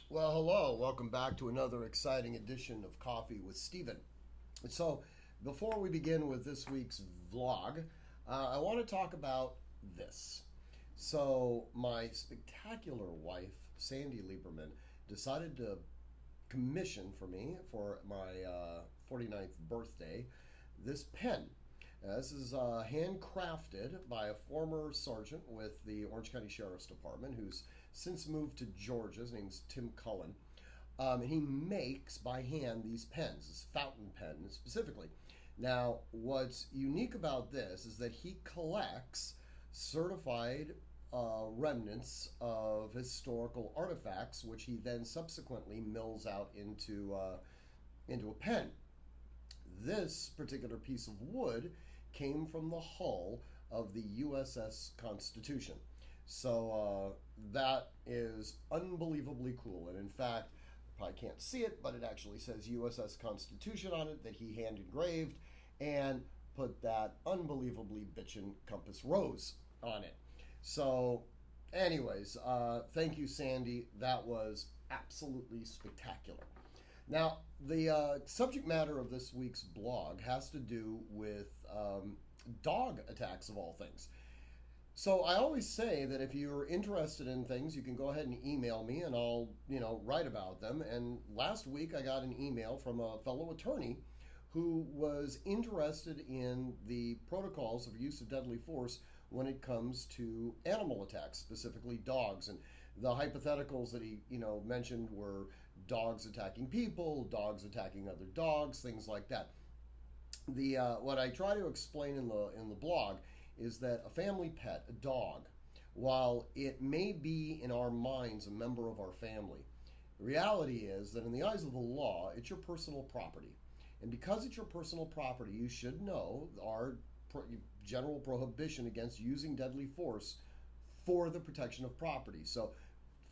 Well, hello. Welcome back to another exciting edition of Coffee with Stephen. So, before we begin with this week's vlog, I want to talk about this. So, my spectacular wife, Sandy Lieberman, decided to commission for me for my 49th birthday this pen. This is handcrafted by a former sergeant with the Orange County Sheriff's Department who's since moved to Georgia. His name's Tim Cullen. And he makes by hand these pens, this fountain pen specifically. Now, what's unique about this is that he collects certified remnants of historical artifacts, which he then subsequently mills out into a pen. This particular piece of wood came from the hull of the USS Constitution. So that is unbelievably cool. And in fact, probably can't see it, but it actually says USS Constitution on it that he hand engraved and put that unbelievably bitchin' compass rose on it. So, anyways, thank you, Sandy. That was absolutely spectacular. Now, the subject matter of this week's blog has to do with dog attacks, of all things. So I always say that if you're interested in things, you can go ahead and email me and I'll, write about them. And last week I got an email from a fellow attorney who was interested in the protocols of use of deadly force when it comes to animal attacks, specifically dogs. And the hypotheticals that he, mentioned were dogs attacking people, dogs attacking other dogs, things like that. The what I try to explain in the blog is that a family pet, a dog, while it may be in our minds a member of our family, the reality is that in the eyes of the law, it's your personal property. And because it's your personal property, you should know our general prohibition against using deadly force for the protection of property. So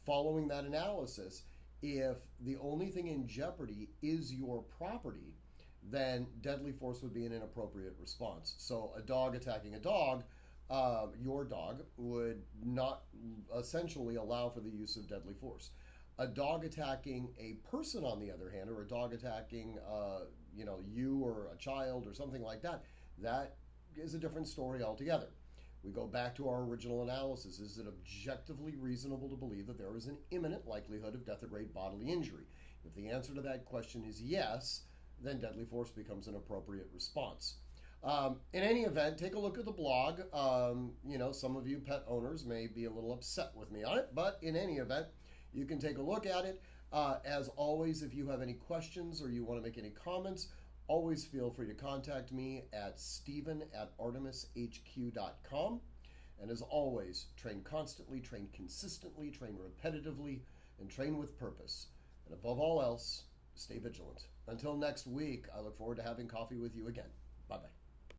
following that analysis, if the only thing in jeopardy is your property, then deadly force would be an inappropriate response. So a dog attacking a dog, your dog, would not essentially allow for the use of deadly force. A dog attacking a person, on the other hand, or a dog attacking, you or a child or something like that, that is a different story altogether. We go back to our original analysis. Is it objectively reasonable to believe that there is an imminent likelihood of death or great bodily injury? If the answer to that question is yes, then deadly force becomes an appropriate response. In any event, take a look at the blog. Some of you pet owners may be a little upset with me on it, but in any event, you can take a look at it. As always, if you have any questions or you want to make any comments, always feel free to contact me at stephen@artemishq.com. And as always, train constantly, train consistently, train repetitively, and train with purpose. And above all else, stay vigilant. Until next week, I look forward to having coffee with you again. Bye-bye.